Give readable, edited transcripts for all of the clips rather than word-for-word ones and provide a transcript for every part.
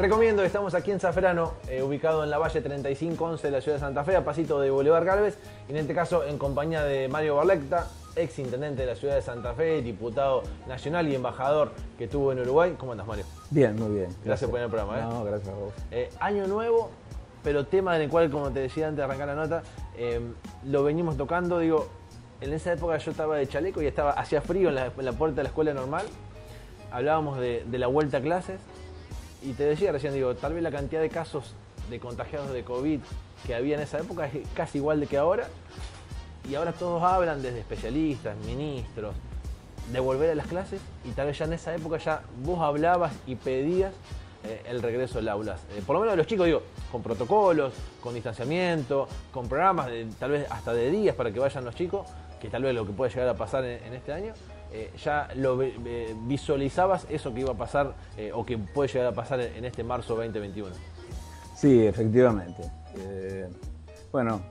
Recomiendo, estamos aquí en Zafrano, ubicado en la Valle 3511 de la ciudad de Santa Fe, a pasito de Boulevard Galvez, y en este caso en compañía de Mario Barlecta, ex intendente de la ciudad de Santa Fe, diputado nacional y embajador que tuvo en Uruguay. ¿Cómo andas, Mario? Bien, muy bien. Gracias por el programa. No, gracias a vos. Año nuevo, pero tema en el cual, como te decía antes de arrancar la nota, lo venimos tocando. Digo, en esa época yo estaba de chaleco y hacía frío en la puerta de la escuela normal. Hablábamos de la vuelta a clases. Y te decía recién, digo, tal vez la cantidad de casos de contagiados de COVID que había en esa época es casi igual de que ahora. Y ahora todos hablan, desde especialistas, ministros, de volver a las clases. Y tal vez ya en esa época ya vos hablabas y pedías el regreso al aulas. Por lo menos de los chicos, digo, con protocolos, con distanciamiento, con programas, tal vez hasta de días para que vayan los chicos, que tal vez lo que puede llegar a pasar en este año. Ya lo visualizabas eso que iba a pasar o que puede llegar a pasar en este marzo 2021. Sí, efectivamente. Bueno,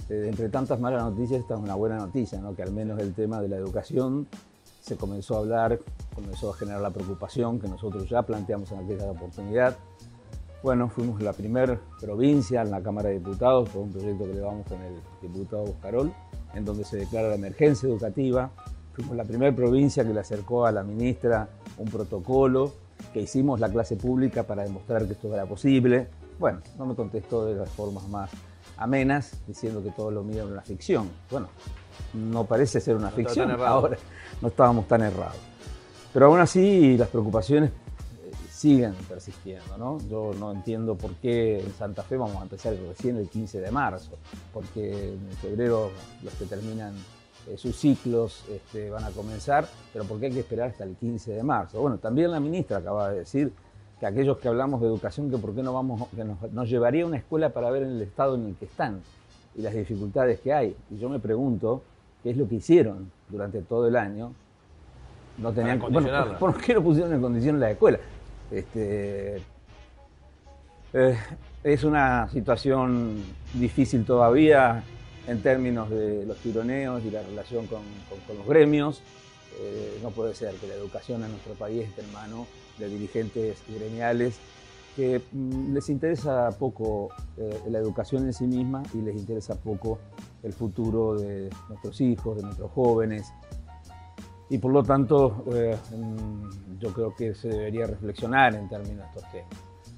entre tantas malas noticias, esta es una buena noticia, ¿no? Que al menos el tema de la educación se comenzó a hablar, comenzó a generar la preocupación que nosotros ya planteamos en aquella oportunidad. Bueno, fuimos la primera provincia en la Cámara de Diputados por un proyecto que llevamos con el diputado Buscarol, en donde se declara la emergencia educativa. Fuimos la primera provincia que le acercó a la ministra un protocolo, que hicimos la clase pública para demostrar que esto era posible. Bueno, no me contestó de las formas más amenas, diciendo que todo lo mío era una ficción. Bueno, no parece ser una ficción, ahora no estábamos tan errados. Pero aún así las preocupaciones siguen persistiendo, ¿no? Yo no entiendo por qué en Santa Fe vamos a empezar recién el 15 de marzo, porque en febrero los que terminan sus ciclos van a comenzar, pero ¿por qué hay que esperar hasta el 15 de marzo? Bueno, también la ministra acaba de decir que aquellos que hablamos de educación, que por qué no vamos, que nos llevaría a una escuela para ver el estado en el que están y las dificultades que hay. Y yo me pregunto, ¿qué es lo que hicieron durante todo el año? No tenían, bueno, ¿por qué no pusieron en condiciones la escuela? Es una situación difícil todavía en términos de los tironeos y la relación con los gremios. No puede ser que la educación en nuestro país esté en manos de dirigentes gremiales que les interesa poco la educación en sí misma y les interesa poco el futuro de nuestros hijos, de nuestros jóvenes. Y por lo tanto, yo creo que se debería reflexionar en términos de estos temas.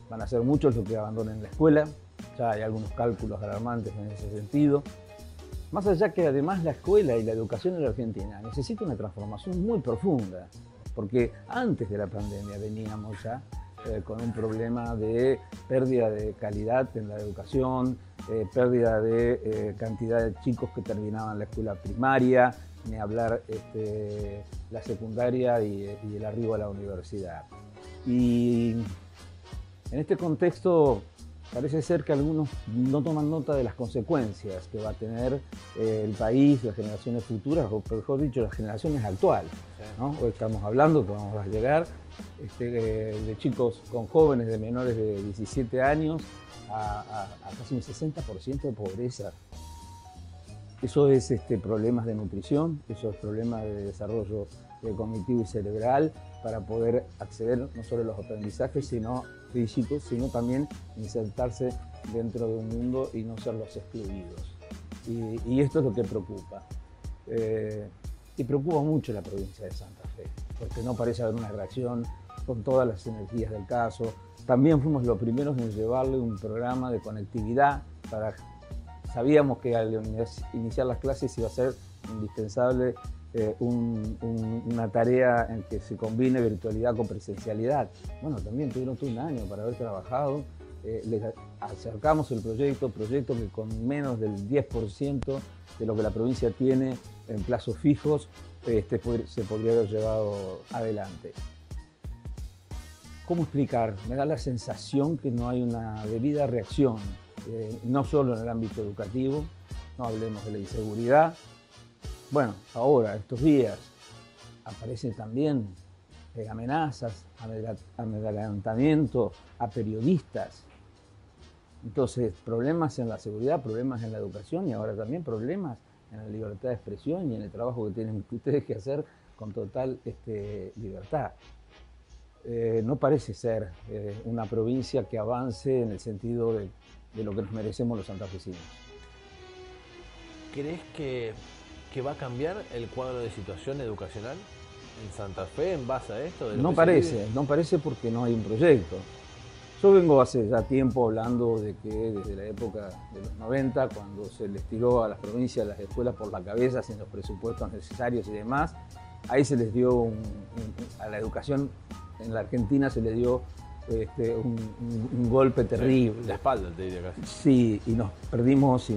Van a ser muchos los que abandonen la escuela, ya hay algunos cálculos alarmantes en ese sentido. Más allá que además la escuela y la educación en la Argentina necesita una transformación muy profunda, porque antes de la pandemia veníamos ya con un problema de pérdida de calidad en la educación, pérdida de cantidad de chicos que terminaban la escuela primaria, ni hablar la secundaria y el arribo a la universidad. Y en este contexto parece ser que algunos no toman nota de las consecuencias que va a tener el país, las generaciones futuras, o mejor dicho, las generaciones actuales, ¿no? Hoy estamos hablando que vamos a llegar de chicos con jóvenes de menores de 17 años a casi un 60% de pobreza. Eso es problemas de nutrición, eso es problemas de desarrollo cognitivo y cerebral para poder acceder no solo a los aprendizajes físicos, sino también insertarse dentro de un mundo y no ser los excluidos. Y esto es lo que preocupa. Y preocupa mucho la provincia de Santa Fe, porque no parece haber una reacción con todas las energías del caso. También fuimos los primeros en llevarle un programa de conectividad Sabíamos que al iniciar las clases iba a ser indispensable una tarea en que se combine virtualidad con presencialidad. Bueno, también tuvieron todo un año para haber trabajado. Les acercamos el proyecto que con menos del 10% de lo que la provincia tiene en plazos fijos se podría haber llevado adelante. ¿Cómo explicar? Me da la sensación que no hay una debida reacción. No solo en el ámbito educativo, no hablemos de la inseguridad. Bueno, ahora, estos días, aparecen también amenazas, amedrentamiento a periodistas. Entonces, problemas en la seguridad, problemas en la educación y ahora también problemas en la libertad de expresión y en el trabajo que tienen ustedes que hacer con total libertad. no parece ser una provincia que avance en el sentido de lo que nos merecemos los santafesinos. ¿Crees que va a cambiar el cuadro de situación educacional en Santa Fe en base a esto? No parece porque no hay un proyecto. Yo vengo hace ya tiempo hablando de que desde la época de los 90, cuando se les tiró a las provincias, a las escuelas por la cabeza sin los presupuestos necesarios y demás, ahí se les dio a la educación en la Argentina se le dio un golpe terrible. La espalda, te diría casi. Sí, y nos perdemos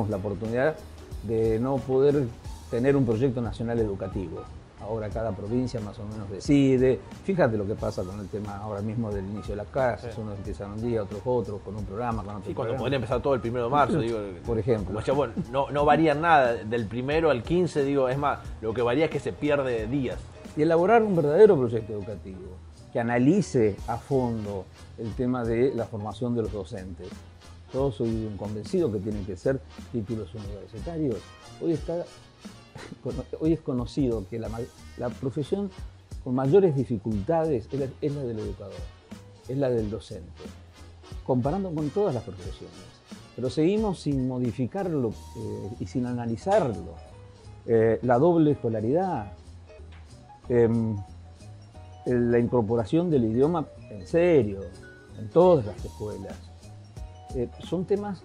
la oportunidad de no poder tener un proyecto nacional educativo. Ahora cada provincia más o menos decide. Fíjate lo que pasa con el tema ahora mismo del inicio de las clases. Sí. Unos empiezan un día, otros otro, con un programa, con otro sí, programa. Cuando podría empezar todo el 1 de marzo, digo. Por ejemplo. Como decía, bueno, no varía nada del 1 al 15, digo, es más, lo que varía es que se pierde días. Y elaborar un verdadero proyecto educativo que analice a fondo el tema de la formación de los docentes. Yo soy un convencido que tienen que ser títulos universitarios. Hoy es conocido que la profesión con mayores dificultades es la del educador, es la del docente, comparando con todas las profesiones. Pero seguimos sin modificarlo y sin analizarlo. La doble escolaridad, la incorporación del idioma en serio, en todas las escuelas. Son temas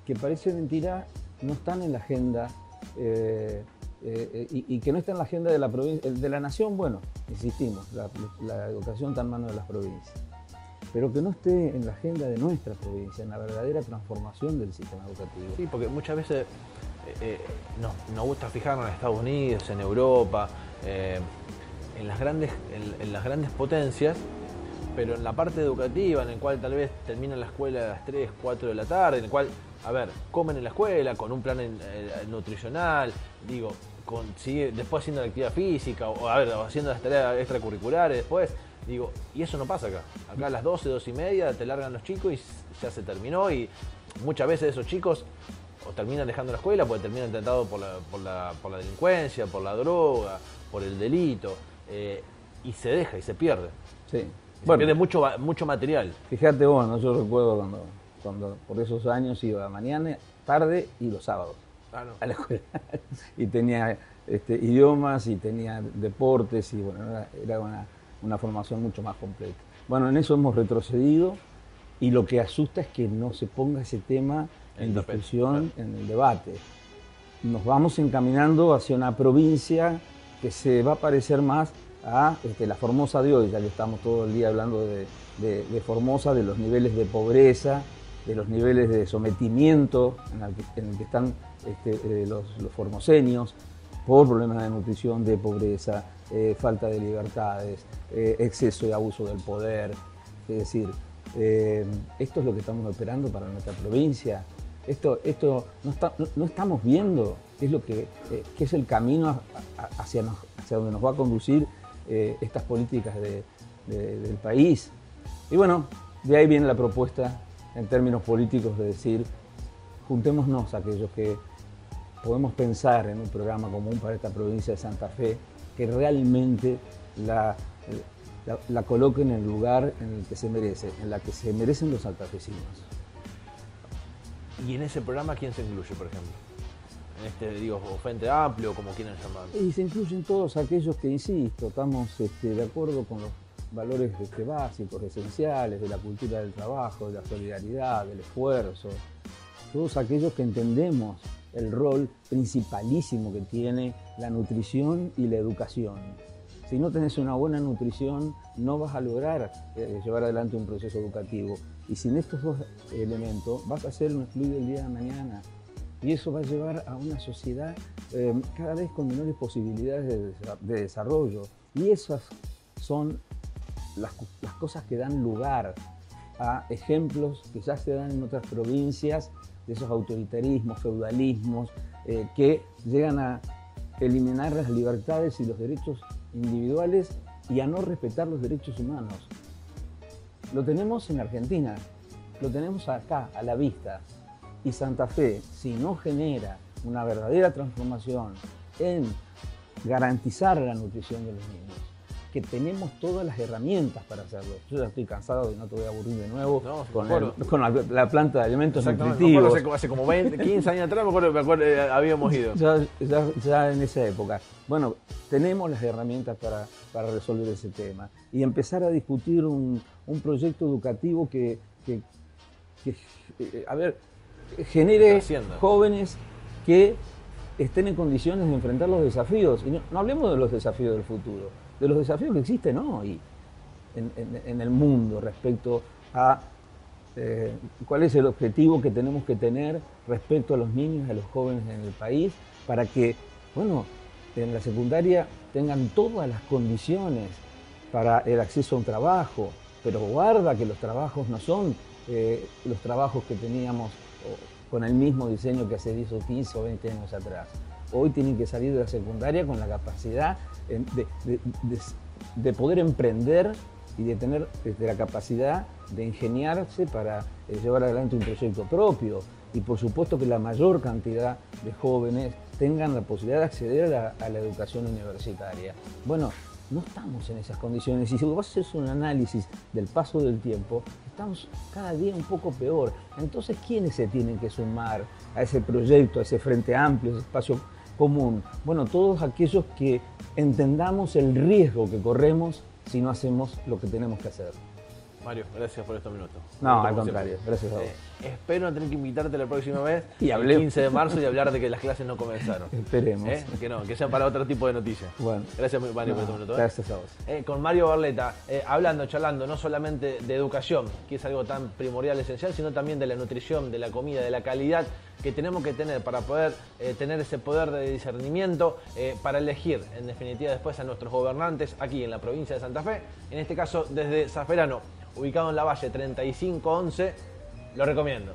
que parece mentira, no están en la agenda y que no está en la agenda de la provincia, de la nación. Bueno, insistimos, la educación está en manos de las provincias, pero que no esté en la agenda de nuestra provincia, en la verdadera transformación del sistema educativo. Sí, porque muchas veces nos gusta fijarnos en Estados Unidos, en Europa, en las grandes potencias, pero en la parte educativa, en la cual tal vez terminan la escuela a las 3, 4 de la tarde, en la cual, comen en la escuela con un plan nutricional, digo, después haciendo la actividad física, o haciendo las tareas extracurriculares después, digo, y eso no pasa acá. Acá a las 12, 12 y media te largan los chicos y ya se terminó, y muchas veces esos chicos o terminan dejando la escuela porque terminan tentados por la delincuencia, por la droga, por el delito, y se deja y se pierde. Sí. Se pierde mucho material. Fíjate vos, ¿no? Yo recuerdo cuando por esos años iba mañana, tarde y los sábados a la escuela. Y tenía idiomas y tenía deportes y bueno, era una formación mucho más completa. Bueno, en eso hemos retrocedido y lo que asusta es que no se ponga ese tema en discusión, en el debate. Nos vamos encaminando hacia una provincia que se va a parecer más a la Formosa de hoy, ya que estamos todo el día hablando de Formosa, de los niveles de pobreza, de los niveles de sometimiento en el que están los formoseños por problemas de nutrición, de pobreza, falta de libertades, exceso y abuso del poder. Es decir, esto es lo que estamos esperando para nuestra provincia. Esto no estamos viendo qué es lo que es el camino hacia donde nos va a conducir estas políticas del país. Y bueno, de ahí viene la propuesta en términos políticos de decir, juntémonos aquellos que podemos pensar en un programa común para esta provincia de Santa Fe, que realmente la coloque en el lugar en el que se merece, en la que se merecen los santafesinos. ¿Y en ese programa quién se incluye, por ejemplo? En Frente Amplio, como quieran llamarlo. Y se incluyen todos aquellos que, insisto, estamos de acuerdo con los valores básicos, esenciales, de la cultura del trabajo, de la solidaridad, del esfuerzo. Todos aquellos que entendemos el rol principalísimo que tiene la nutrición y la educación. Si no tenés una buena nutrición, no vas a lograr llevar adelante un proceso educativo. Y sin estos dos elementos, vas a ser un excluido el día de mañana. Y eso va a llevar a una sociedad cada vez con menores posibilidades de desarrollo. Y esas son las cosas que dan lugar a ejemplos que ya se dan en otras provincias, de esos autoritarismos, feudalismos, que llegan a eliminar las libertades y los derechos individuales y a no respetar los derechos humanos. Lo tenemos en Argentina, lo tenemos acá, a la vista. Y Santa Fe, si no genera una verdadera transformación en garantizar la nutrición de los niños, que tenemos todas las herramientas para hacerlo. Yo ya estoy cansado y no te voy a aburrir de nuevo con la planta de alimentos nutritivos. Me acuerdo hace como 20, 15 años atrás, me acuerdo habíamos ido. Ya en esa época. Bueno, tenemos las herramientas para resolver ese tema y empezar a discutir un proyecto educativo que genere jóvenes que estén en condiciones de enfrentar los desafíos. Y no hablemos de los desafíos del futuro, de los desafíos que existen hoy en el mundo respecto a cuál es el objetivo que tenemos que tener respecto a los niños y a los jóvenes en el país para que, bueno, en la secundaria tengan todas las condiciones para el acceso a un trabajo, pero guarda que los trabajos no son los trabajos que teníamos con el mismo diseño que hace 10 o 15 o 20 años atrás. Hoy tienen que salir de la secundaria con la capacidad de poder emprender y de tener la capacidad de ingeniarse para llevar adelante un proyecto propio. Y por supuesto que la mayor cantidad de jóvenes tengan la posibilidad de acceder a la educación universitaria. Bueno, no estamos en esas condiciones y si vos haces un análisis del paso del tiempo, estamos cada día un poco peor. Entonces, ¿quiénes se tienen que sumar a ese proyecto, a ese frente amplio, ese espacio común? Bueno, todos aquellos que entendamos el riesgo que corremos si no hacemos lo que tenemos que hacer. Mario, gracias por estos minutos. No, al contrario, gracias a vos. Espero no tener que invitarte la próxima vez, el 15 de marzo, y hablar de que las clases no comenzaron. Esperemos. Que sea para otro tipo de noticias. Bueno. Gracias, Mario, por estos minutos. Gracias a vos. Con Mario Barletta, charlando no solamente de educación, que es algo tan primordial, esencial, sino también de la nutrición, de la comida, de la calidad que tenemos que tener para poder tener ese poder de discernimiento, para elegir, en definitiva, después a nuestros gobernantes aquí en la provincia de Santa Fe, en este caso desde Zafferano, ubicado en la Valle 3511, lo recomiendo.